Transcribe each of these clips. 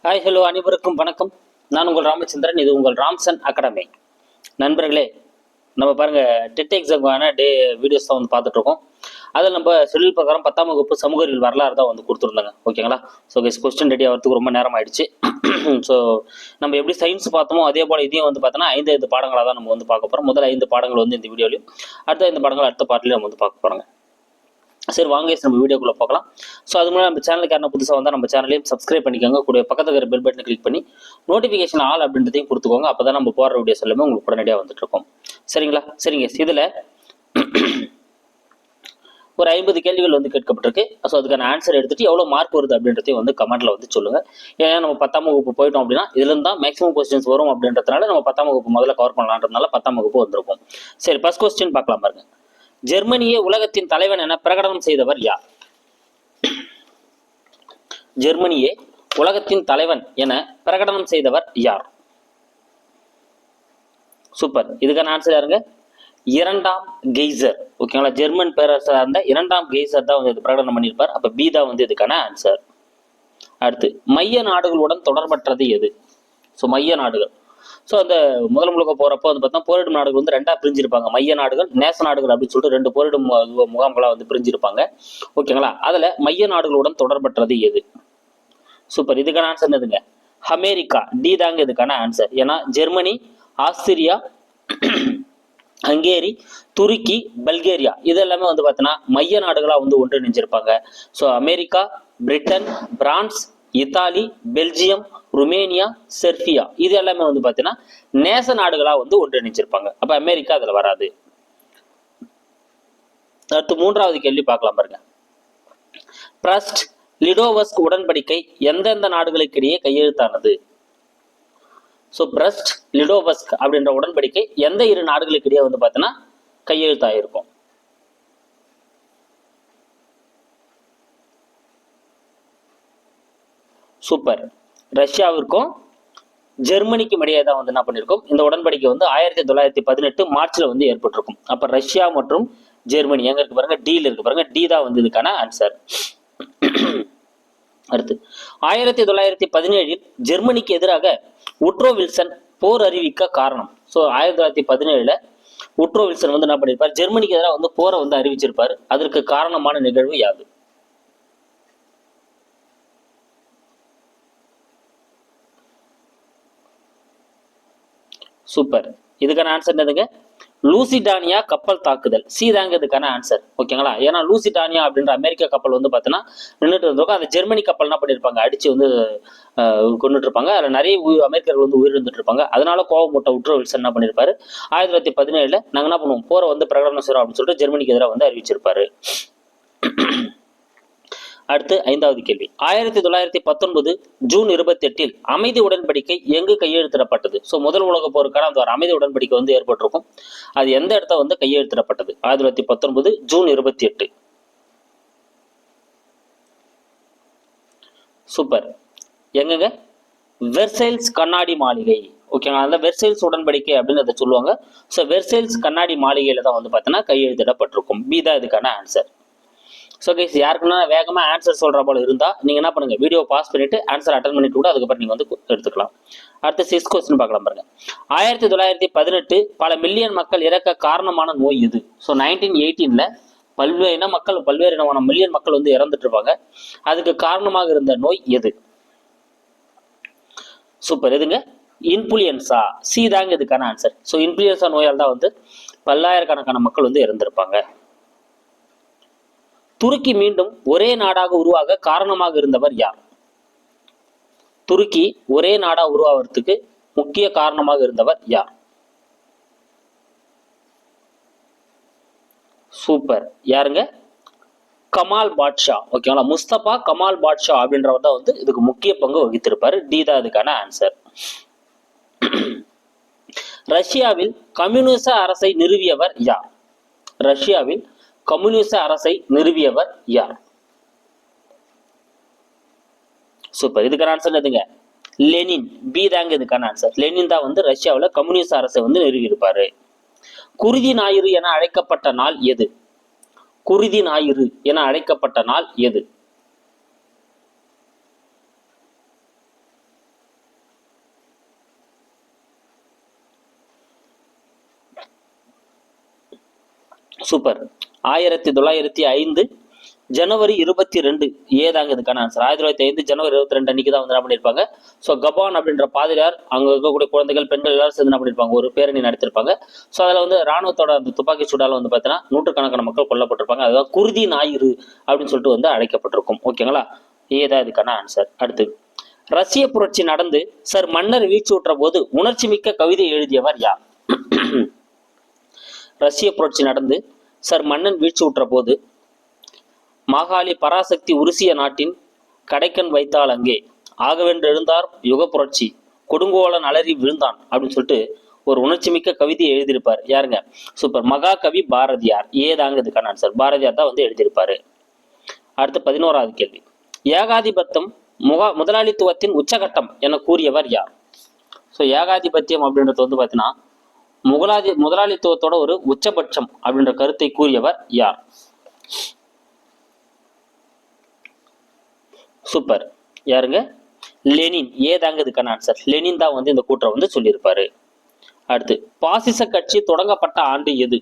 Hi hello அனைவருக்கும் வணக்கம். நான் உங்கள் ராமச்சந்திரன். இது உங்கள் ராம்சன் அகாடமி. நண்பர்களே, நம்ம பாருங்க டெட் எக்ஸாமுக்கான வீடியோஸ் தான் வந்து பார்த்துட்டு இருக்கோம். அதில் நம்ம ஷெடியூல் பிரகாரம் 10ஆம் வகுப்பு சமூக அறிவியல் வரலாறு தான் வந்து கொடுத்துருந்தாங்க. ஓகேங்களா? ஸோ கொஸ்டின் ரெடி ஆகிறதுக்கு ரொம்ப நேரம் ஆயிடுச்சு. ஸோ நம்ம எப்படி சயின்ஸ் பார்த்தோமோ அதே போல் இதையும் வந்து பார்த்தோன்னா 5 பாடங்களாக தான் நம்ம வந்து பார்க்க போகிறோம். முதல் 5 பாடங்கள் வந்து இந்த வீடியோலையும், அடுத்த 5 பாடங்கள் அடுத்த பார்ட்லையும் நம்ம வந்து பார்க்க போகிறோங்க. சரி, வாங்க நம்ம வீடியோக்குள்ளே பார்க்கலாம். ஸோ அது முன்னாடி நம்ம சேனலுக்கு யாரும் புதுசாக வந்தால் நம்ம சேனலையும் சப்ஸ்கிரைப் பண்ணிக்கோங்க. கூட பக்கத்தில் இருக்கிற பெல் பட்டனை கிளிக் பண்ணி நோட்டிஃபிகேஷன் ஆல் அப்படின்றதையும் கொடுத்துக்கோங்க. அப்போ தான் நம்ம போகிற வீடியோஸ் எல்லாமே உங்களுக்கு உடனடியாக வந்துட்டு இருக்கோம். சரிங்களா? சரிங்க. இதில் ஒரு 50 கேள்விகள் வந்து கேட்கப்பட்டிருக்கு. ஸோ அதுக்கான ஆன்சர் எடுத்துட்டு எவ்வளோ மார்க் வருது அப்படின்றதையும் வந்து கமெண்ட்ல வந்து சொல்லுங்க. ஏன்னா நம்ம 10ஆம் வகுப்பு போயிட்டோம் அப்படின்னா இதுலேருந்து தான் மேக்ஸிமம் கொஸ்டின்ஸ் வரும் அப்படின்றதுனால நம்ம 10ஆம் வகுப்பு முதல்ல கவர் பண்ணலான்றதுனால 10ஆம் வகுப்பு வந்திருக்கும். சரி, ஃபர்ஸ்ட் கொஸ்டின் பார்க்கலாம் பாருங்க. ஜெர்மனியே உலகத்தின் தலைவன் என பிரகடனம் செய்தவர் யார்? ஜெர்மனியே உலகத்தின் தலைவன் என பிரகடனம் செய்தவர் யார்? சூப்பர். இதுக்கான ஆன்சர் யாருங்க? இரண்டாம் கெய்சர். ஓகேங்களா? ஜெர்மன் பேரரசர் இருந்த இரண்டாம் கெய்சர் தான் வந்து பிரகடனம் பண்ணியிருப்பார். அப்ப பி தான் வந்து இதுக்கான ஆன்சர். அடுத்து, மைய நாடுகளுடன் தொடர்பற்றது எது? ஸோ மைய நாடுகள். ஸோ அந்த முதல் முழுக்க போறப்போ வந்து பார்த்தா போரிடும் நாடுகள் வந்து 2ஆ பிரிஞ்சிருப்பாங்க. மைய நாடுகள், நேச நாடுகள் அப்படின்னு சொல்லிட்டு 2 போரிடும் முகாம்களா வந்து பிரிஞ்சிருப்பாங்க. ஓகேங்களா? அதுல மைய நாடுகளுடன் தொடர்பற்றது எது? சூப்பர். இதுக்கான ஆன்சர் என்னதுங்க? அமெரிக்கா. டி தாங்க இதுக்கான ஆன்சர். ஏன்னா ஜெர்மனி, ஆஸ்திரியா, ஹங்கேரி, துருக்கி, பல்கேரியா இது எல்லாமே வந்து பார்த்தீங்கன்னா மைய நாடுகளா வந்து ஒன்றிணைஞ்சிருப்பாங்க. So America, Britain, France, Italy, Belgium, Romania, Serbia இது எல்லாமே வந்து பார்த்தீங்கன்னா நேச நாடுகளா வந்து ஒன்றிணைஞ்சிருப்பாங்க. அப்ப அமெரிக்கா அதுல வராது. அடுத்து 3வது கேள்வி பார்க்கலாம் பாருங்க. பிரஸ்ட் லிடோவஸ்க் உடன்படிக்கை எந்தெந்த நாடுகளுக்கு இடையே கையெழுத்தானது? ஸோ பிரஸ்ட் லிடோவஸ்க் அப்படின்ற உடன்படிக்கை எந்த 2 நாடுகளுக்கு இடையே வந்து பார்த்தீங்கன்னா கையெழுத்தாயிருக்கும்? சூப்பர். ரஷ்யாவிற்கும் ஜெர்மனிக்கும் இடையே தான் வந்து என்ன பண்ணிருக்கும் இந்த உடன்படிக்கை வந்து 1918 மார்ச்ல வந்து ஏற்பட்டிருக்கும். அப்ப ரஷ்யா மற்றும் ஜெர்மனி எங்க இருக்கு பாருங்க, டீல இருக்கு பாருங்க. டி தான் வந்து இதுக்கான ஆன்சர். அடுத்து, 1917 ஜெர்மனிக்கு எதிராக உட்ரோ வில்சன் போர் அறிவிக்க காரணம். ஸோ 1917 உட்ரோ வில்சன் வந்து என்ன பண்ணிருப்பார்? ஜெர்மனிக்கு எதிராக வந்து போரை வந்து அறிவிச்சிருப்பாரு. அதற்கு காரணமான நிகழ்வு யாது? சூப்பர். இதுக்கான ஆன்சர் என்னதுங்க? லூசிடானியா கப்பல் தாக்குதல். சி தாங்க இதுக்கான ஆன்சர். ஓகேங்களா? ஏன்னா லூசிடானியா அப்படின்ற அமெரிக்கா கப்பல் வந்து பார்த்தீங்கன்னா நின்றுட்டு இருந்திருக்கும். அந்த ஜெர்மனி கப்பல் என்ன பண்ணிருப்பாங்க? அடிச்சு வந்து கொண்டுட்டு இருப்பாங்க. அதில் நிறைய அமெரிக்கர்கள் வந்து உயிரிழந்துட்டு இருப்பாங்க. அதனால கோவப்பட்ட உட்ரோ வில்சன் என்ன பண்ணிருப்பாரு? 1917 நாங்க என்ன பண்ணுவோம், போரை வந்து பிரகடனம் செய்றோம் அப்படின்னு சொல்லிட்டு ஜெர்மனிக்கு எதிராக வந்து அறிவிச்சிருப்பாரு. அடுத்து 5வது கேள்வி. 1919 ஜூன் 28 அமைதி உடன்படிக்கை எங்கு கையெழுத்திடப்பட்டது? ஸோ முதல் உலக போருக்கான அந்த ஒரு அமைதி உடன்படிக்கை வந்து ஏற்பட்டிருக்கும். அது எந்த இடத்த வந்து கையெழுத்திடப்பட்டது? 1919 ஜூன் 28. சூப்பர். எங்கங்க? வெர்சைல்ஸ் கண்ணாடி மாளிகை. ஓகேங்களா? அந்த வெர்சைல்ஸ் உடன்படிக்கை அப்படின்னு அதை சொல்லுவாங்க. ஸோ வெர்சைல்ஸ் கண்ணாடி மாளிகையில தான் வந்து பார்த்தீங்கன்னா கையெழுத்திடப்பட்டிருக்கும். பி தான் இதுக்கான ஆன்சர். ஸோ கைஸ், யாருக்குன்னா வேகமாக ஆன்சர் சொல்கிற போல இருந்தால் நீங்கள் என்ன பண்ணுங்கள், வீடியோ பாஸ் பண்ணிவிட்டு ஆன்சர் அட்டன் பண்ணிட்டு கூட அதுக்கப்புறம் நீங்கள் வந்து எடுத்துக்கலாம். அடுத்து 6th கொஸ்டின் பார்க்கலாம் பாருங்க. 1918 பல மில்லியன் மக்கள் இறக்க காரணமான நோய் எது? ஸோ 1918 பல்வேறு இனமான மில்லியன் மக்கள் வந்து இறந்துட்டு இருப்பாங்க. அதுக்கு காரணமாக இருந்த நோய் எது? சூப்பர். எதுங்க? இன்ஃபுளுயன்சா. சி தாங்க இதுக்கான ஆன்சர். ஸோ இன்ஃபுளுயன்சா நோயால் தான் வந்து பல்லாயிரக்கணக்கான மக்கள் வந்து இறந்திருப்பாங்க. துருக்கி மீண்டும் ஒரே நாடாக உருவாக காரணமாக இருந்தவர் யார்? துருக்கி ஒரே நாடா உருவாவதுக்கு முக்கிய காரணமாக இருந்தவர் யார்? சூப்பர். யாருங்க? கமால் பாட்ஷா. ஓகேங்களா? முஸ்தபா கமால் பாட்ஷா அப்படின்றவர் தான் வந்து இதுக்கு முக்கிய பங்கு வகித்திருப்பாரு. டி தான் இதுக்கான ஆன்சர். ரஷ்யாவில் கம்யூனிச அரசை நிறுவியவர் யார்? ரஷ்யாவில் கம்யூனிச அரசை நிறுவியவர் யார்? சூப்பர். இதுக்கான ஆன்சர் எதுங்க? லெனின். பி தாங்க இதுக்கான ஆன்சர். லெனின் தான் வந்து ரஷ்யாவில் கம்யூனிச அரசை வந்து நிறுவி இருப்பாரு. குருதி ஞாயிறு என அழைக்கப்பட்ட நாள் எது? குருதி ஞாயிறு என அழைக்கப்பட்ட நாள் எது? சூப்பர். 1905 ஜனவரி 22 ஏதாங்க இதுக்கான ஆன்சர். 1905 ஜனவரி 22 அன்னைக்கு தான் வந்து என்ன பண்ணியிருப்பாங்க. ஸோ கபான் அப்படின்ற பாதிரியார் அங்க இருக்கக்கூடிய குழந்தைகள் பெண்கள் எல்லாரும் சேர்ந்து என்ன பண்ணியிருப்பாங்க, ஒரு பேரணி நடத்திருப்பாங்க. ஸோ அதில் வந்து ராணுவத்தோட அந்த துப்பாக்கி சூடால வந்து பார்த்தீங்கன்னா நூற்றுக்கணக்கான மக்கள் கொல்லப்பட்டிருப்பாங்க. அதுதான் குருதி ஞாயிறு அப்படின்னு சொல்லிட்டு வந்து அழைக்கப்பட்டிருக்கும். ஓகேங்களா, ஏதான் இதுக்கான ஆன்சர். அடுத்து, ரஷ்ய புரட்சி நடந்து சர் மன்னர் வீழ்ச்சியுற்ற போது உணர்ச்சி மிக்க கவிதை எழுதியவர் யார்? ரஷ்ய புரட்சி நடந்து சர் மன்னன் வீழ்ச்சி உற்ற போது மாகாளி பராசக்தி உருசிய நாட்டின் கடைக்கண் வைத்தால் அங்கே ஆகவென்று எழுந்தார் யுக புரட்சி கொடுங்கோலன் அலறி விழுந்தான் அப்படின்னு சொல்லிட்டு ஒரு உணர்ச்சி மிக்க கவிதையை எழுதியிருப்பார். யாருங்க? சூப்பர், மகாகவி பாரதியார். ஏதாங்க இதுக்கான ஆன்சர். பாரதியார் தான் வந்து எழுதியிருப்பாரு. அடுத்து 11வது கேள்வி. ஏகாதிபத்தம் முதலாளித்துவத்தின் உச்சகட்டம் என கூறியவர் யார்? ஸோ ஏகாதிபத்தியம் அப்படின்றது வந்து பார்த்தீங்கன்னா முதலாளித்துவத்தோட ஒரு உச்சபட்சம் அப்படின்ற கருத்தை கூறியவர் யார்? சூப்பர், யாருங்க? லெனின். ஏதாங்க இதுக்கான ஆன்சர். லெனின் தான் வந்து இந்த கூற்றை வந்து சொல்லியிருப்பாரு. அடுத்து, பாசிச கட்சி தொடங்கப்பட்ட ஆண்டு எது?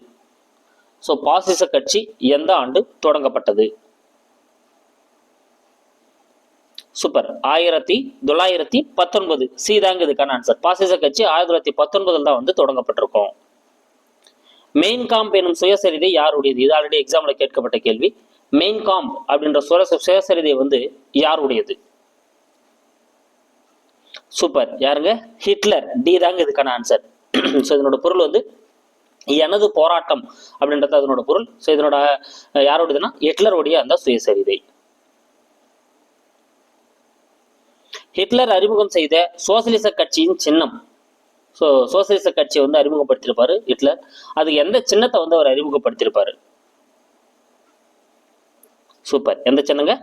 ஸோ பாசிச கட்சி எந்த ஆண்டு தொடங்கப்பட்டது? சூப்பர், 1919. சீதாங்க இதுக்கான ஆன்சர். பாசிச கட்சி 1919 தான் வந்து தொடங்கப்பட்டிருக்கும். மெயின் காம்ப் எனும் சுயசரிதை யாருடையது? இது ஆல்ரெடி எக்ஸாம்ல கேட்கப்பட்ட கேள்வி. மெயின் காம்ப் அப்படின்ற சுயசரிதை வந்து யாருடையது? சூப்பர், யாருங்க? ஹிட்லர். டி தாங்க இதுக்கான ஆன்சர். ஸோ இதனோட பொருள் வந்து எனது போராட்டம் அப்படின்றது அதனோட பொருள். ஸோ இதனோட யாரோடதுன்னா ஹிட்லருடைய அந்த சுயசரிதை. ஹிட்லர் அறிமுகம் செய்த சோசியலிச கட்சியின் சின்னம். ஸோ சோசியலிச கட்சியை வந்து அறிமுகப்படுத்தியிருப்பாரு ஹிட்லர். அது எந்த சின்னத்தை வந்து அவர் அறிமுகப்படுத்தியிருப்பாரு? சூப்பர், எந்த சின்னங்க?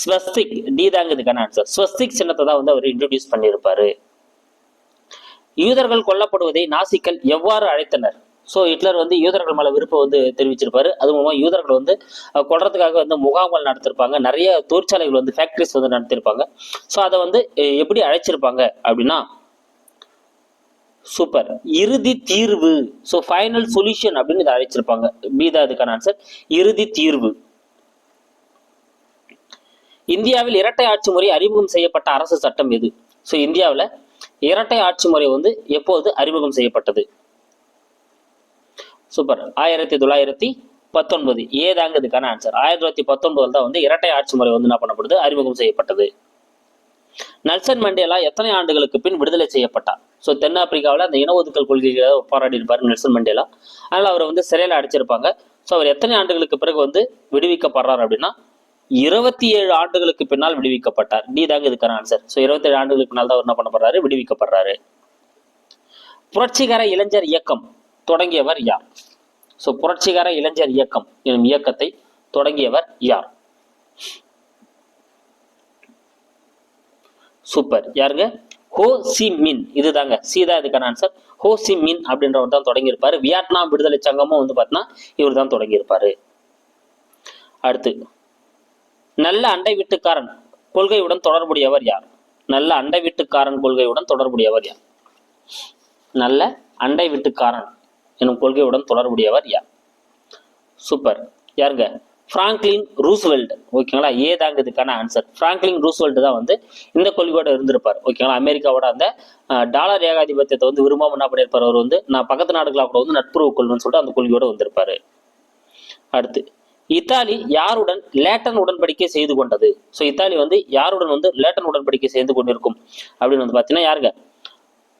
ஸ்வஸ்திக். டி தாங்க இதுக்கான ஆன்சர். ஸ்வஸ்திக் சின்னத்தை தான் வந்து அவர் இன்ட்ரோடியூஸ் பண்ணியிருப்பாரு. யூதர்கள் கொல்லப்படுவதை நாசிக்கள் எவ்வாறு அழைத்தனர்? ஸோ ஹிட்லர் வந்து யூதர்கள் மேல விருப்பம் வந்து தெரிவிச்சிருப்பாரு. அது மூலமா யூதர்கள் வந்து கொல்றதுக்காக வந்து முகாம்கள் நடத்திருப்பாங்க. நிறைய தொழிற்சாலைகள் வந்து ஃபேக்டரிஸ் வந்து நடத்திருப்பாங்க. ஸோ அதை வந்து எப்படி அழைச்சிருப்பாங்க அப்படின்னா, சூப்பர், இறுதி தீர்வு. ஸோ ஃபைனல் சொல்யூஷன் அப்படின்னு இதை அழைச்சிருப்பாங்க. பி தான் இதுக்கான ஆன்சர், இறுதி தீர்வு. இந்தியாவில் இரட்டை ஆட்சி முறை அறிமுகம் செய்யப்பட்ட அரசு சட்டம் எது? ஸோ இந்தியாவில் இரட்டை ஆட்சி முறை வந்து எப்போது அறிமுகம் செய்யப்பட்டது? சூப்பர், 1919. ஏதாங்க இதுக்கான ஆன்சர். 1919 தான் வந்து இரட்டை ஆட்சி முறை வந்து என்ன பண்ணப்படுது, அறிமுகம் செய்யப்பட்டது. நெல்சன் மண்டேலா எத்தனை ஆண்டுகளுக்கு பின் விடுதலை செய்யப்பட்டார்? ஸோ தென்னாப்பிரிக்காவில் அந்த இன ஒதுக்கல் கொள்கைகளை போராடி இருப்பார் நெல்சன் மண்டேலா. அதனால அவர் வந்து சிறையில் அடைச்சிருப்பாங்க. ஸோ அவர் எத்தனை ஆண்டுகளுக்கு பிறகு வந்து விடுவிக்கப்படுறார் அப்படின்னா 27 ஆண்டுகளுக்கு பின்னால் விடுவிக்கப்பட்டார். டி தாங்க இதுக்கான ஆன்சர். ஸோ 27 ஆண்டுகளுக்கு பின்னால் தான் அவர் என்ன பண்ணப்படுறாரு, விடுவிக்கப்படுறாரு. புரட்சிகர இளைஞர் இயக்கம் தொடங்கியவர் யார்? ஸோ புரட்சிகர இளைஞர் இயக்கம் எனும் இயக்கத்தை தொடங்கியவர் யார்? சூப்பர், யாருங்க? ஹோ சி மின். இதுதாங்க சீதா இதுக்கான ஆன்சர். ஹோ சி மின் அப்படின்றவர் தான் தொடங்கியிருப்பாரு. வியட்நாம் விடுதலை சங்கமும் வந்து பார்த்தீங்கன்னா இவர் தான் தொடங்கியிருப்பாரு. அடுத்து, நல்ல அண்டை வீட்டுக்காரன் கொள்கையுடன் தொடர்புடையவர் யார்? நல்ல அண்டை வீட்டுக்காரன் கொள்கையுடன் தொடர்புடையவர் யார்? நல்ல அண்டை வீட்டுக்காரன் எனும் கொள்கையுடன் தொடர்புடையவர் யார்? சூப்பர், யாருங்க? Franklin Roosevelt. ஓகேங்களா, ஏதாங்க இதுக்கான ஆன்சர். பிராங்க்லின் ரூஸ்வெல்ட் தான் வந்து இந்த கொள்கையோட இருந்திருப்பார். ஓகேங்களா, அமெரிக்காவோட அந்த டாலர் ஏகாதிபத்தியத்தை வந்து விரும்பாம என்ன பண்ணியிருப்பார், அவர் வந்து நான் பக்கத்து நாடுகளா கூட வந்து நட்புறவு கொள்வேன்னு சொல்லிட்டு அந்த கொள்கையோட வந்திருப்பாரு. அடுத்து, இத்தாலி யாருடன் லேட்டன் உடன்படிக்கை செய்து கொண்டது? ஸோ இத்தாலி வந்து யாருடன் வந்து லேட்டன் உடன்படிக்கை செய்து கொண்டிருக்கும் அப்படின்னு வந்து பார்த்தீங்கன்னா யாருங்க?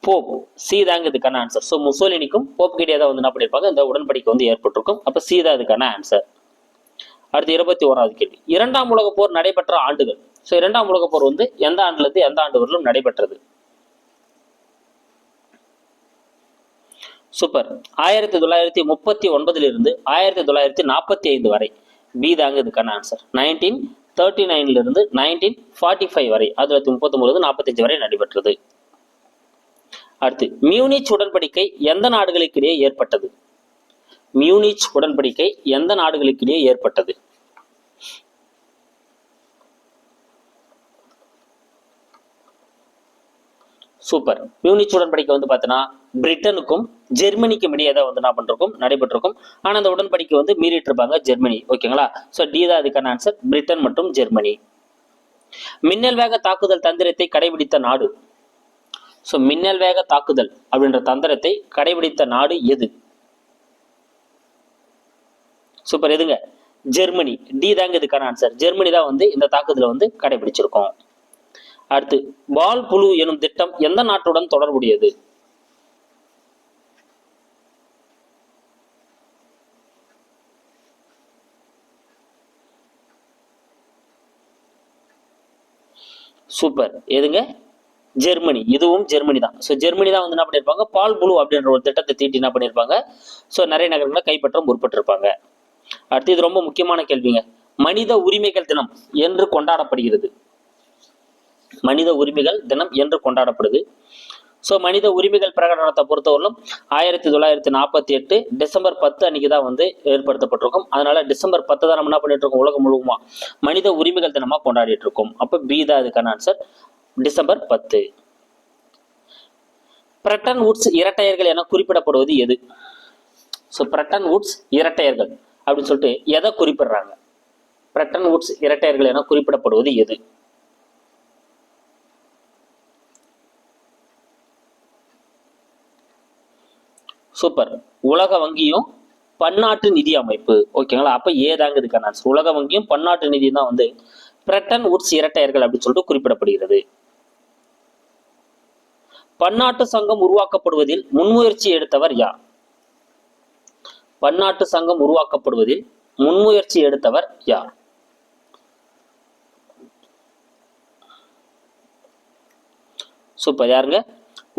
போப். சீதாங்க இதுக்கான ஆன்சர். ஸோ முசோலினிக்கும் போப் கிட்டே தான் வந்து என்ன பண்ணியிருப்பாங்க, இந்த உடன்படிக்கை வந்து ஏற்பட்டிருக்கும். அப்போ சீதா இதுக்கான ஆன்சர். அடுத்து 21வது கேள்வி. 2ஆம் உலகப் போர் நடைபெற்ற ஆண்டுகள். ஸோ 2ஆம் உலகப் போர் வந்து எந்த ஆண்டுல இருந்து எந்த ஆண்டு வரலும் நடைபெற்றது? சூப்பர், 1939 இருந்து 1945 வரை. பி தாங்க இதுக்கான ஆன்சர். 1939 இருந்து 1945 வரை, 1939 45 வரை நடைபெற்றது. அடுத்து, மியூனிச் உடன்படிக்கை எந்த நாடுகளுக்கிடையே ஏற்பட்டது? மியூனிச் உடன்படிக்கை எந்த நாடுகளுக்கிடையே ஏற்பட்டது? சூப்பர். மியூனிச் உடன்படிக்கை வந்து பார்த்தீங்கன்னா பிரிட்டனுக்கும் ஜெர்மனிக்கும் இடையே தான் வந்து என்ன பண்ணிருக்கும், நடைபெற்றிருக்கும். ஆனால் அந்த உடன்படிக்கை வந்து மீறிட்டு இருப்பாங்க ஜெர்மனி. ஓகேங்களா? ஸோ டி தான் அதுக்கான ஆன்சர், பிரிட்டன் மற்றும் ஜெர்மனி. மின்னல் வேக தாக்குதல் தந்திரத்தை கடைபிடித்த நாடு. ஸோ மின்னல் வேக தாக்குதல் அப்படின்ற தந்திரத்தை கடைபிடித்த நாடு எது? சூப்பர். எதுங்க? ஜெர்மனி. டி தாங்க இதுக்கான ஆன்சர். ஜெர்மனி தான் வந்து இந்த தாக்குதலை வந்து கடைபிடிச்சிருக்கோம். அடுத்து, வால் புழு எனும் திட்டம் எந்த நாட்டுடன் தொடர்புடையது? சூப்பர். எதுங்க? ஜெர்மனி. இதுவும் ஜெர்மனி தான். ஸோ ஜெர்மனி தான் வந்து என்ன பண்ணியிருப்பாங்க, பால் புழு அப்படின்ற ஒரு திட்டத்தை தீட்டி என்ன பண்ணியிருப்பாங்க, ஸோ நிறைய நகரங்களை கைப்பற்ற முற்பட்டிருப்பாங்க. அடுத்து, இது ரொம்ப முக்கியமான கேள்விங்க. மனித உரிமைகள் தினம் என்று கொண்டாடப்படுகிறது. மனித உரிமைகள் தினம் என்று கொண்டாடப்படுது. ஸோ மனித உரிமைகள் பிரகடனத்தை பொறுத்தவரையிலும் 1948 டிசம்பர் 10 அன்னைக்கு தான் வந்து ஏற்படுத்தப்பட்டிருக்கும். அதனால டிசம்பர் 10 தான் நம்ம என்ன பண்ணிட்டு இருக்கோம், உலகம் முழுவதுமா மனித உரிமைகள் தினமா கொண்டாடிட்டு இருக்கோம். அப்ப பி தான் அதுக்கான ஆன்சர், டிசம்பர் 10. பிரட்டன் வுட்ஸ் இரட்டையர்கள் என குறிப்பிடப்படுவது எது? ஸோ பிரட்டன் வுட்ஸ் இரட்டையர்கள் அப்படின்னு சொல்லிட்டு எதை குறிப்பிடுறாங்க? பிரட்டன் வுட்ஸ் இரட்டையர்கள் என குறிப்பிடப்படுவது எது? சூப்பர். உலக வங்கியும் பன்னாட்டு நிதி அமைப்பு. ஓகேங்களா? அப்ப ஏதாங்க இதுக்கான ஆன்சர். உலக வங்கியும் பன்னாட்டு நிதியும் தான் வந்து பிரட்டன் வுட்ஸ் இரட்டையர்கள் அப்படின்னு சொல்லிட்டு குறிப்பிடப்படுகிறது. பன்னாட்டு சங்கம் உருவாக்கப்படுவதில் முன்முயற்சி எடுத்தவர் யார்? பன்னாட்டு சங்கம் உருவாக்கப்படுவதில் முன்முயற்சி எடுத்தவர் யார்? சூப்பர். யாருங்க?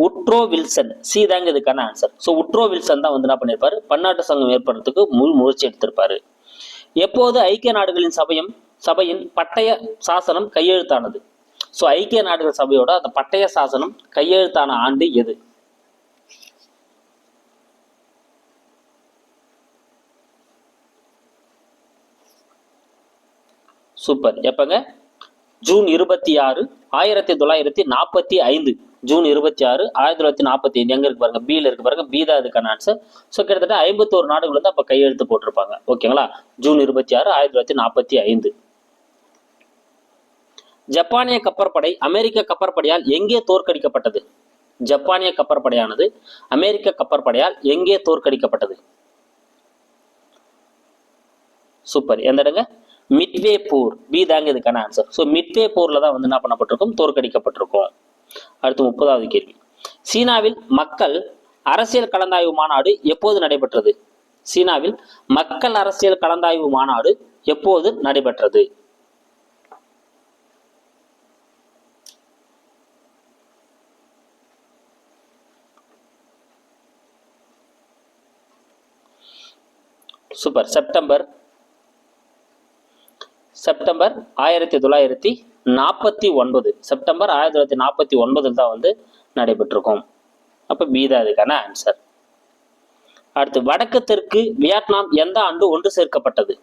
Woodrow Wilson. சி தாங்க இதுக்கான ஆன்சர். ஸோ உட்ரோ வில்சன் தான் வந்து என்ன பண்ணியிருப்பாரு, பன்னாட்டு சங்கம் ஏற்படுறதுக்கு முயற்சி எடுத்திருப்பாரு. எப்போது ஐக்கிய நாடுகளின் சபையின் பட்டய சாசனம் கையெழுத்தானது? ஸோ ஐக்கிய நாடுகள் சபையோட அந்த பட்டய சாசனம் கையெழுத்தான ஆண்டு எது? சூப்பர். எப்பங்க? ஜூன் 26, 1945. ஜூன் 26, 1945. எங்க இருக்கு பாருங்க, பில இருக்கு பாருங்க. பி தான் அதுக்கான ஆன்சர். ஸோ கிட்டத்தட்ட 51 நாடுகள் வந்து அப்ப கையெழுத்து போட்டிருப்பாங்க. ஓகேங்களா? ஜூன் 26, 1945. ஜப்பானிய கப்பற்படை அமெரிக்க கப்பற்படையால் எங்கே தோற்கடிக்கப்பட்டது? ஜப்பானிய கப்பற்படையானது அமெரிக்க கப்பற்படையால் எங்கே தோற்கடிக்கப்பட்டது? சூப்பர். எந்த இடங்க? மிட்வே போர். பி தாங்க இதுக்கான ஆன்சர். ஸோ மிட்வே போர்ல தான் வந்து என்ன பண்ணப்பட்டிருக்கும், தோற்கடிக்கப்பட்டிருக்கும். அடுத்து 30வது கேள்வி. சீனாவில் மக்கள் அரசியல் கலந்தாய்வு மாநாடு எப்போது நடைபெற்றது? சீனாவில் மக்கள் அரசியல் கலந்தாய்வு மாநாடு எப்போது நடைபெற்றது? சூப்பர். செப்டம்பர் 1949. செப்டம்பர் 1949 தான் வந்து நடைபெற்றிருக்கும். அப்ப பி தான் அதுக்கான ஆன்சர். அடுத்து, வடக்கு தெற்கு வியட்நாம் எந்த ஆண்டு ஒன்று சேர்க்கப்பட்டது?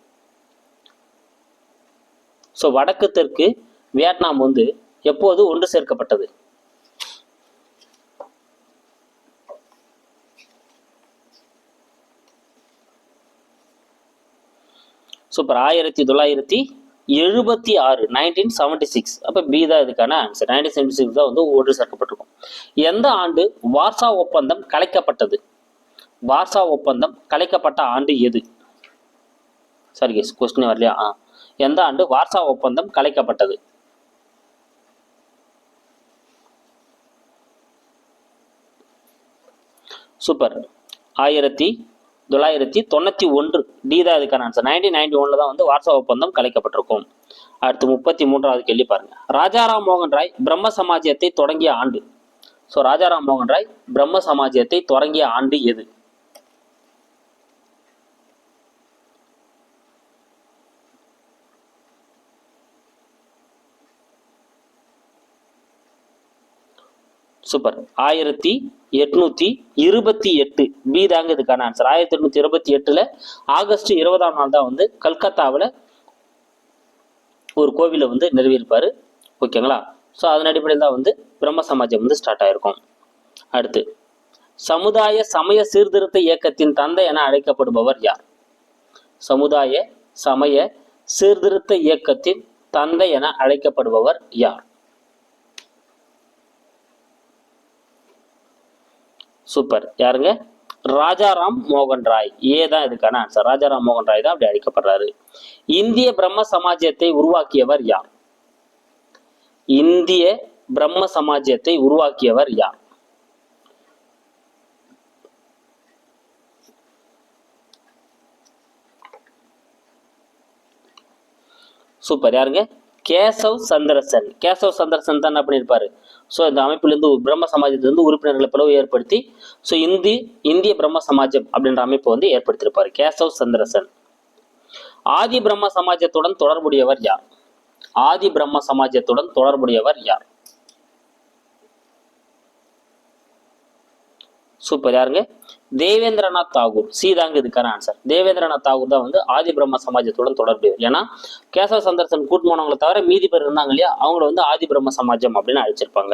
ஸோ வடக்கு தெற்கு வியட்நாம் வந்து எப்போது ஒன்று சேர்க்கப்பட்டது? சூப்பர். 1976. 1976. அப்ப பி தான் இதுக்கான ஆன்சர். 1976 தான் வந்து ஒன்று சேர்க்கப்பட்டிருக்கும். எந்த ஆண்டு வார்சா ஒப்பந்தம் கலைக்கப்பட்டது? வார்சா ஒப்பந்தம் கலைக்கப்பட்ட ஆண்டு எது? சாரி கேஸ், கொஸ்டின் வரலையா? எந்த ஆண்டு வார்சா ஒப்பந்தம் கலைக்கப்பட்டது? சூப்பர். 1991. டி தான் இதுக்கான ஆன்சர். 1991 தான் வந்து வார்சா ஒப்பந்தம் கலைக்கப்பட்டிருக்கும். அடுத்து 33வது கேள்வி பாருங்க. ராஜாராம் மோகன் ராய் பிரம்ம சமாஜத்தை தொடங்கிய ஆண்டு. ஸோ ராஜாராம் மோகன் ராய் பிரம்ம சமாஜத்தை தொடங்கிய ஆண்டு எது? சூப்பர். 1828. பி தாங்க இதுக்கான ஆன்சர். 1828 ஆகஸ்ட் 20ஆம் நாள் தான் வந்து கல்கத்தாவில் ஒரு கோவிலை வந்து நிறுவியிருப்பாரு. ஓகேங்களா? ஸோ அதன் அடிப்படையில் தான் வந்து பிரம்ம சமாஜம் வந்து ஸ்டார்ட் ஆயிருக்கும். அடுத்து, சமுதாய சமய சீர்திருத்த இயக்கத்தின் தந்தை என அழைக்கப்படுபவர் யார்? சமுதாய சமய சீர்திருத்த இயக்கத்தின் தந்தை என அழைக்கப்படுபவர் யார்? சூப்பர். யாருங்க? ராஜாராம் மோகன் ராய். தான் இதுக்கான ஆன்சர். ராஜாராம் மோகன் ராய் தான் அப்படி அழைக்கப்படுறாரு. இந்திய பிரம்ம சமாஜத்தை உருவாக்கியவர் யார்? இந்திய பிரம்ம சமாஜத்தை உருவாக்கியவர் யார்? சூப்பர். யாருங்க? கேசவ் சந்திரசன். கேசவ் சந்திரசன் தான் என்ன பண்ணியிருப்பாரு? ஸோ இந்த அமைப்பிலிருந்து பிரம்ம சமாஜத்திலிருந்து உறுப்பினர்களை பிளவு ஏற்படுத்தி ஸோ இந்திய பிரம்ம சமாஜம் அப்படின்ற அமைப்பை வந்து ஏற்படுத்தியிருப்பாரு கேசவ் சந்திரசன். ஆதி பிரம்ம சமாஜத்துடன் தொடர்புடையவர் யார்? ஆதி பிரம்ம சமாஜத்துடன் தொடர்புடையவர் யார்? சூப்பர். யாருங்க? தேவேந்திரநாத் தாகூர். தாங்க இதுக்கான ஆன்சர். தேவேந்திரநாத் தாகூர் தான் வந்து ஆதி பிரம்ம சமாஜத்துடன் தொடர்புடையவர். ஏன்னா கேசவ சந்திரசன் கூட்டுமானவங்களை தவிர மீதி பேர் இருந்தாங்க இல்லையா, அவங்கள வந்து ஆதி பிரம்ம சமாஜம் அப்படின்னு அழைச்சிருப்பாங்க.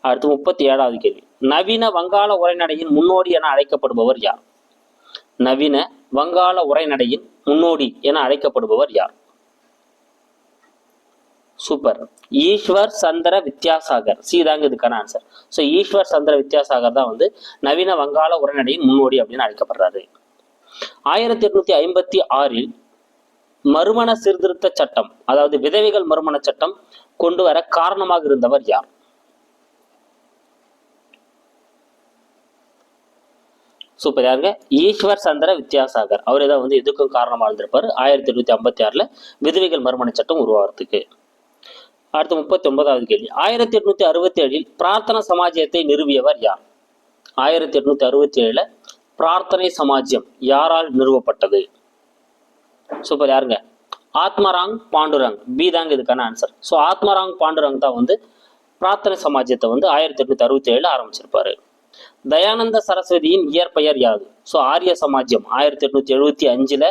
அடுத்து 37வது கேள்வி. நவீன வங்காள உரைநடையின் முன்னோடி என அழைக்கப்படுபவர் யார்? நவீன வங்காள உரைநடையின் முன்னோடி என அழைக்கப்படுபவர் யார்? சூப்பர். ஈஸ்வர் சந்திர வித்யாசாகர். தாங்க இதுக்கான ஆன்சர். ஸோ ஈஸ்வர் சந்திர வித்யாசாகர் தான் வந்து நவீன வங்காள உரைநடையின் முன்னோடி அப்படின்னு அழைக்கப்படுறாரு. 1856 மறுமண சீர்திருத்த சட்டம், அதாவது விதவைகள் மறுமண சட்டம் கொண்டு வர காரணமாக இருந்தவர் யார்? சூப்பர். யாருங்க? ஈஸ்வர் சந்திர வித்யாசாகர். அவரே தான் வந்து எதுக்கும் காரணமாக இருந்திருப்பாரு. 1856 விதவைகள் மறுமண சட்டம் உருவாகிறதுக்கு. அடுத்து 39வது கேள்வி. 1867 பிரார்த்தனா சமாஜத்தை நிறுவியவர் யார்? 1867 பிரார்த்தனை சமாஜம் யாரால் நிறுவப்பட்டது? சூப்பர். யாருங்க? ஆத்மராங் பாண்டுரங். தாங்க இதுக்கான ஆன்சர். ஸோ ஆத்மராங் பாண்டுரங் தான் வந்து பிரார்த்தனை சமாஜத்தை வந்து 1867 ஆரம்பிச்சிருப்பாரு. தயானந்த சரஸ்வதியின் இயற்பெயர் யாது? ஸோ ஆரிய சமாஜம் 1875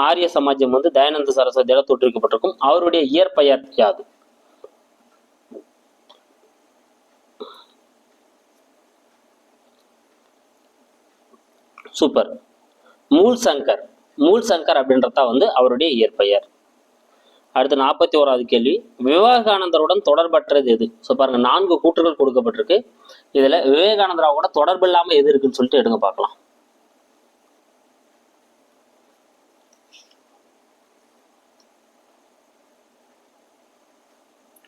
ஆரிய சமாஜம் வந்து தயானந்த சரஸ்வதியால் தோற்றுவிக்கப்பட்டிருக்கும். அவருடைய இயற்பெயர் யாது? சூப்பர். மூல் சங்கர் அப்படின்றதா வந்து அவருடைய இயற்பெயர். அடுத்து 41வது கேள்வி. விவேகானந்தருடன் தொடர்பற்றது எது? ஸோ பாருங்க, 4 கூற்றுகள் கொடுக்கப்பட்டிருக்கு. இதுல விவேகானந்தராவோட தொடர்பு இல்லாம எது இருக்குன்னு சொல்லிட்டு எடுங்க பார்க்கலாம்.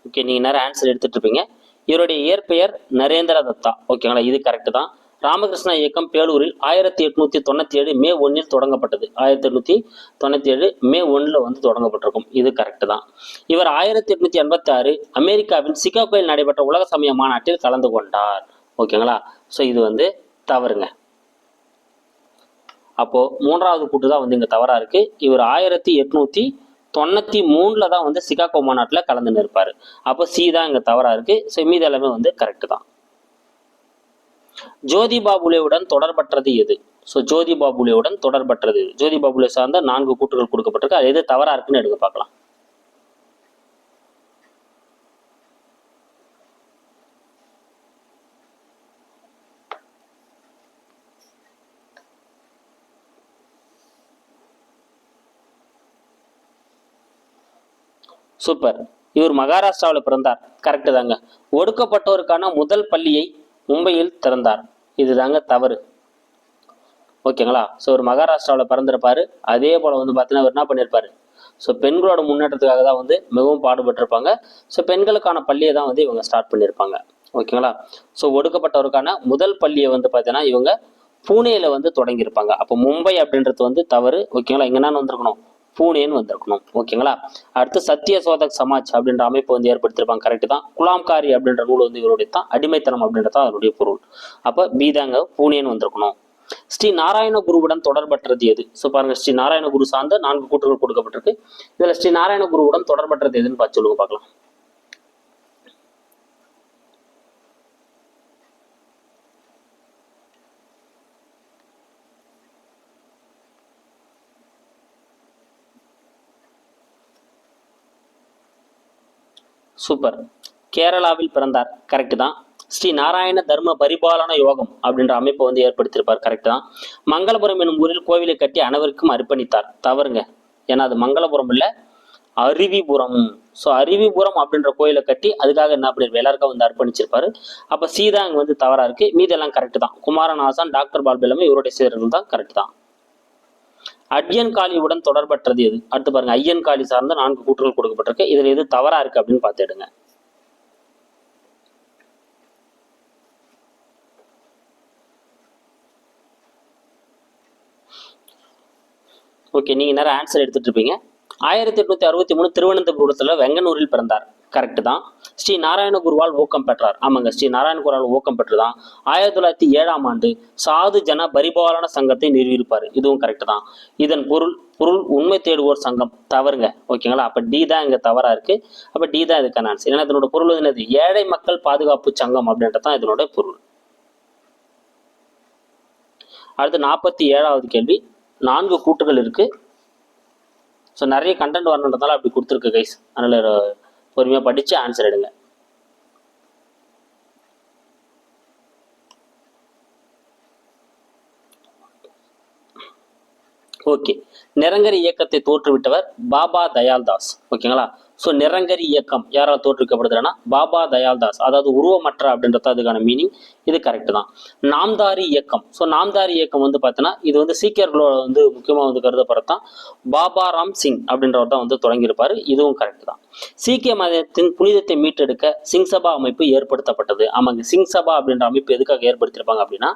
ஓகே, நீங்க நேரம் ஆன்சர் எடுத்துட்டு இருப்பீங்க. இவருடைய இயற்பெயர் நரேந்திர தத்தா. ஓகேங்களா, இது கரெக்ட் தான். ராமகிருஷ்ண இயக்கம் பேலூரில் 1897 மே 1 தொடங்கப்பட்டது. 1897 மே 1 வந்து தொடங்கப்பட்டிருக்கும். இது கரெக்ட் தான். இவர் 1886 அமெரிக்காவின் சிகாகோவில் நடைபெற்ற உலக சமய மாநாட்டில் கலந்து கொண்டார். ஓகேங்களா, ஸோ இது வந்து தவறுங்க. அப்போ 3வது கூட்டு தான் வந்து இங்க தவறா இருக்கு. இவர் 1893 தான் வந்து சிகாகோ மாநாட்டில் கலந்து நிற்பாரு. அப்போ தான் இங்க தவறா இருக்கு. ஸோ மீது எல்லாமே வந்து கரெக்ட் தான். ஜோதிபா புலேவுடன் தொடர்பற்றது எது? ஸோ ஜோதிபா புலேவுடன் தொடர்பற்றது எது? ஜோதிபா புலே சார்ந்த 4 கூற்றுகள் கொடுக்கப்பட்டிருக்கு. அது எது தவறா இருக்குன்னு எடுக்க பார்க்கலாம். சூப்பர். இவர் மகாராஷ்டிராவில் பிறந்தார். கரெக்டு தாங்க. ஒடுக்கப்பட்டோருக்கான முதல் பள்ளியை மும்பையில் திறந்தார். இது தாங்க தவறு. ஓகேங்களா, ஸோ ஒரு மகாராஷ்டிராவில் பிறந்திருப்பாரு. அதே போல் வந்து பார்த்தீங்கன்னா அவர் என்ன பண்ணியிருப்பாரு, ஸோ பெண்களோட முன்னேற்றத்துக்காக தான் வந்து மிகவும் பாடுபட்டிருப்பாங்க. ஸோ பெண்களுக்கான பள்ளியை தான் வந்து இவங்க ஸ்டார்ட் பண்ணியிருப்பாங்க. ஓகேங்களா, ஸோ ஒடுக்கப்பட்டவருக்கான முதல் பள்ளியை வந்து பார்த்தீங்கன்னா இவங்க பூனேல வந்து தொடங்கியிருப்பாங்க. அப்போ மும்பை அப்படின்றது வந்து தவறு. ஓகேங்களா, இங்கே என்னன்னு வந்திருக்கணும், பூனேன்னு வந்திருக்கணும். ஓகேங்களா, அடுத்து சத்திய சோதக் சமாஜ் அப்படின்ற அமைப்பு வந்து ஏற்படுத்தியிருப்பாங்க. கரெக்ட் தான். குலாம்காரி அப்படின்ற நூல் வந்து இவருடைய தான். அடிமைத்தனம் அப்படின்றதான் அதனுடைய பொருள். அப்போ பீதாங்க பூனேன்னு வந்திருக்கணும். ஸ்ரீ நாராயண குருவுடன் தொடர்பற்றது எது? ஸோ பாருங்க, ஸ்ரீ நாராயண குரு சார்ந்த 4 கூற்றுகள் கொடுக்கப்பட்டிருக்கு. இதுல ஸ்ரீ நாராயண குருவுடன் தொடர்பற்றது எதுன்னு பார்த்து சொல்லுங்க பார்க்கலாம். சூப்பர். கேரளாவில் பிறந்தார். கரெக்ட் தான். ஸ்ரீ நாராயண தர்ம பரிபாலன யோகம் அப்படின்ற அமைப்பை வந்து ஏற்படுத்தியிருப்பார். கரெக்ட் தான். மங்களபுரம் என்னும் ஊரில் கோவிலை கட்டி அனைவருக்கும் அர்ப்பணித்தார். தவறுங்க. ஏன்னா அது மங்களபுரம் இல்லை, அருவிபுரம். ஸோ அருவிபுரம் அப்படின்ற கோயிலை கட்டி அதுக்காக என்ன பண்ணிருப்பாரு, எல்லாருக்கும் வந்து அர்ப்பணிச்சிருப்பாரு. அப்போ சீதா அங்கே வந்து தவறா இருக்கு. மீதெல்லாம் கரெக்ட் தான். குமாரன் ஆசான், டாக்டர் பால்பு எல்லாமே இவருடைய சீடர்கள் தான். கரெக்ட் தான். அய்யன் காளியுடன் தொடர்பற்றது எது? அடுத்து பாருங்க, ஐயன் காளி சார்ந்த 4 கூற்றுகள் கொடுக்கப்பட்டிருக்கு. இதுல எது தவறா இருக்கு அப்படின்னு பார்த்துடுங்க. ஓகே, நீங்க நேரம் ஆன்சர் எடுத்துட்டு இருப்பீங்க. 1863 திருவனந்தபுரத்துல வெங்கனூரில் பிறந்தார். கரெக்ட் தான். ஸ்ரீ நாராயண குருவால் ஊக்கம் பெற்றார். ஆமாங்க, ஸ்ரீ நாராயண குருவால் ஊக்கம் பெற்றுதான் 1907 சாது ஜன பரிபாலன சங்கத்தை நிறுவியிருப்பார். இதுவும் கரெக்ட் தான். இதன் பொருள் உண்மை தேடுவோர் சங்கம். தவறுங்க. ஓகேங்களா? அப்ப டி தான் இங்க தவறா இருக்கு. அப்ப டி தான் இதுக்கான ஆன்சர். ஏன்னா இதனோட பொருள் என்னது, ஏழை மக்கள் பாதுகாப்பு சங்கம் அப்படின்றதான் இதனோட பொருள். அடுத்து 47வது கேள்வி. 4 கூட்டுகள் இருக்கு. ஸோ நிறைய கண்டென்ட் வரணுன்றதால அப்படி கொடுத்துருக்கு கைஸ். அதனால பொறுமையாக படித்து ஆன்சர் எடுங்க. ஓகே, நிரங்கரி இயக்கத்தை தோற்றுவிட்டவர் பாபா தயால்தாஸ். ஓகேங்களா? ஸோ நிரங்கரி இயக்கம் யாரால் தோற்றுவிக்கப்படுதுன்னா பாபா தயால்தாஸ். அதாவது உருவமற்ற அப்படின்றது அதுக்கான மீனிங். இது கரெக்ட் தான். நாம்தாரி இயக்கம். ஸோ நாம்தாரி இயக்கம் வந்து பார்த்தீங்கன்னா இது வந்து சீக்கியர்களோட வந்து முக்கியமாக வந்து கருதப்படுறதான் பாபா ராம் சிங் அப்படின்றவர் தான் வந்து தொடங்கியிருப்பாரு. இதுவும் கரெக்ட் தான். சீக்கிய மதத்தின் புனிதத்தை மீட்டெடுக்க சிங் சபா அமைப்பு ஏற்படுத்தப்பட்டது. ஆமாங்க, சிங் சபா அப்படின்ற அமைப்பு எதுக்காக ஏற்படுத்தியிருப்பாங்க அப்படின்னா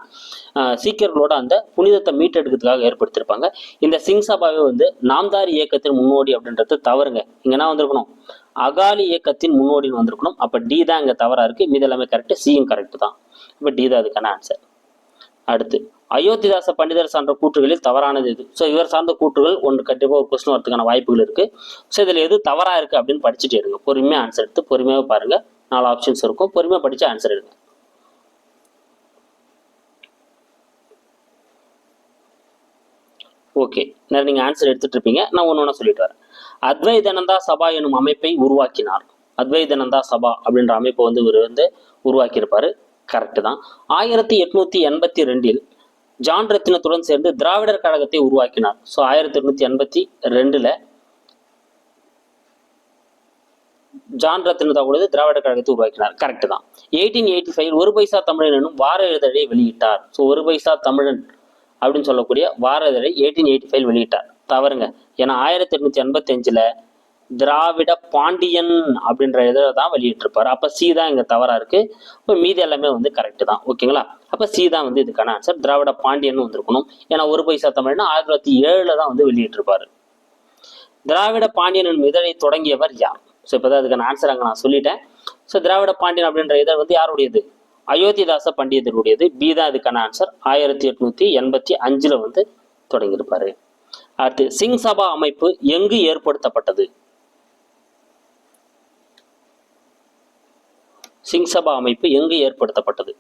சீக்கியர்களோட அந்த புனிதத்தை மீட்டெடுக்கிறதுக்காக ஏற்படுத்தியிருப்பாங்க. இந்த சிங் சபாவை வந்து நாம்தாரி இயக்கத்தின் முன்னோடி அப்படின்றது தவறுங்க. இங்கன்னா வந்திருக்கணும் அகாலி இயக்கத்தின் முன்னோடின்னு வந்திருக்கணும். அப்ப டி தான் இங்க தவறா இருக்கு. மீது எல்லாமே கரெக்ட். சியும் கரெக்ட் தான். இப்ப டி தான் அதுக்கான ஆன்சர். அடுத்து, அயோத்திதாச பண்டிதர் சார்ந்த கூற்றுகளில் தவறானது எது? ஸோ இவர் சார்ந்த கூற்றுகள் ஒன்று கண்டிப்பாக ஒரு கொஸ்டின் வரதுக்கான வாய்ப்புகள் இருக்கு. ஸோ இதுல எது தவறா இருக்கு அப்படின்னு படிச்சுட்டு எடுங்க. பொறுமையாக ஆன்சர் எடுத்து பொறுமையாக பாருங்க. 4 ஆப்ஷன்ஸ் இருக்கும். பொறுமையாக படிச்சு ஆன்சர் எடுங்க. ஓகே, நீங்க ஆன்சர் எடுத்துட்டு இருப்பீங்க. நான் ஒன்று சொல்லிட்டு வரேன். அத்வைதனந்தா சபா எனும் அமைப்பை உருவாக்கினார். அத்வைதனந்தா சபா அப்படின்ற அமைப்பை வந்து இவர் வந்து உருவாக்கியிருப்பாரு. கரெக்ட் தான். 1882 ஜான் ரத்தினத்துடன் சேர்ந்து திராவிடர் கழகத்தை உருவாக்கினார். ஸோ 1882 ஜான் ரத்தினத்தா கூட திராவிடர் கழகத்தை உருவாக்கினார். கரெக்ட் தான். 1885 ஒரு பைசா தமிழன் எனும் வார இதழை வெளியிட்டார். ஸோ ஒரு பைசா தமிழன் அப்படின்னு சொல்லக்கூடிய வார இதழை 1885 வெளியிட்டார். தவறுங்க. ஏன்னா 1885 திராவிட பாண்டியன் அப்படின்ற இதழை தான் வெளியிட்டிருப்பாரு. அப்ப சி தான் இங்க தவறா இருக்கு. இப்போ மீதி எல்லாமே வந்து கரெக்ட் தான். ஓகேங்களா? அப்ப சி தான் வந்து இதுக்கான ஆன்சர். திராவிட பாண்டியன் வந்திருக்கணும். ஏன்னா ஒரு பைசா தமிழ்னா 1907 தான் வந்து வெளியிட்டிருப்பாரு. திராவிட பாண்டியன் இதழை தொடங்கியவர் யார்? ஸோ இப்போதான் அதுக்கான ஆன்சர் அங்கே நான் சொல்லிட்டேன். ஸோ திராவிட பாண்டியன் அப்படின்ற இதழ் வந்து யாருடையது? அயோத்திதாச பண்டிதருடையது. பி தான் இதுக்கான ஆன்சர். 1885 வந்து தொடங்கியிருப்பாரு. அடுத்து, சிங் சபா அமைப்பு எங்கு ஏற்படுத்தப்பட்டது? சிங் சபா அமைப்பு எங்கு ஏற்படுத்தப்பட்டது?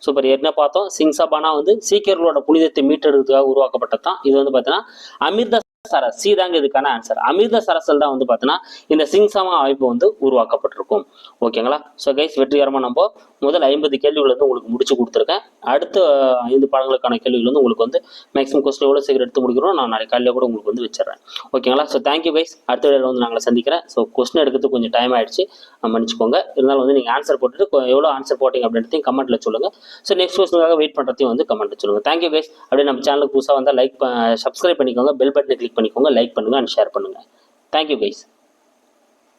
சூப்பர். என்ன பார்த்தோம்? சிங் சபானா வந்து சீக்கியர்களோட புனிதத்தை மீட்டெடுக்கிறதுக்காக உருவாக்கப்பட்டதான். இது வந்து பார்த்தீங்கன்னா அமிர்த சரஸ். சி தாங்க இதுக்கான ஆன்சர். அமிர்தசரஸில் தான் வந்து பார்த்தீங்கன்னா இந்த சிங் சபா அமைப்பு வந்து உருவாக்கப்பட்டிருக்கும். ஓகேங்களா? ஸோ கைஸ், வெற்றிகரமாக நம்ம முதல் 50 கேள்விகள் வந்து உங்களுக்கு முடிச்சு கொடுத்துருக்கேன். அடுத்த 5 பாடங்களுக்கான கேள்விகள் வந்து உங்களுக்கு வந்து மேக்ஸிமம் கொஸ்டின் எவ்வளோ சீக்கிரம் எடுத்து முடிக்கிறோம் நான் நாளைக்கு காலையில் கூட உங்களுக்கு வந்து வச்சிடறேன். ஓகேங்களா? So thank you guys. அடுத்த வீடியோவில் வந்து நாங்களை சந்திக்கிறேன். ஸோ கொஸ்டின் எடுக்கிறதுக்கு கொஞ்சம் டைம் ஆயிடுச்சு, மன்னிச்சுக்கோங்க. இருந்தாலும் வந்து நீங்கள் ஆன்சர் போட்டுட்டு எவ்வளோ ஆன்சர் போட்டிங்க அப்படின்றதையும் கமெண்ட்டில் சொல்லுங்கள். ஸோ நெக்ஸ்ட் கொஸ்டினுக்காக வெயிட் பண்ணுறதையும் வந்து கமெண்ட்டில் சொல்லுங்கள். Thank you guys. அப்படியே நம்ம சேனலுக்கு புதுசாக வந்தால் சப்ஸ்கிரைப் பண்ணிக்கோங்க, பெல் பட்டனை கிளிக் பண்ணிக்கோங்க, லைக் பண்ணுங்க அண்ட் ஷேர் பண்ணுங்க. Thank you guys.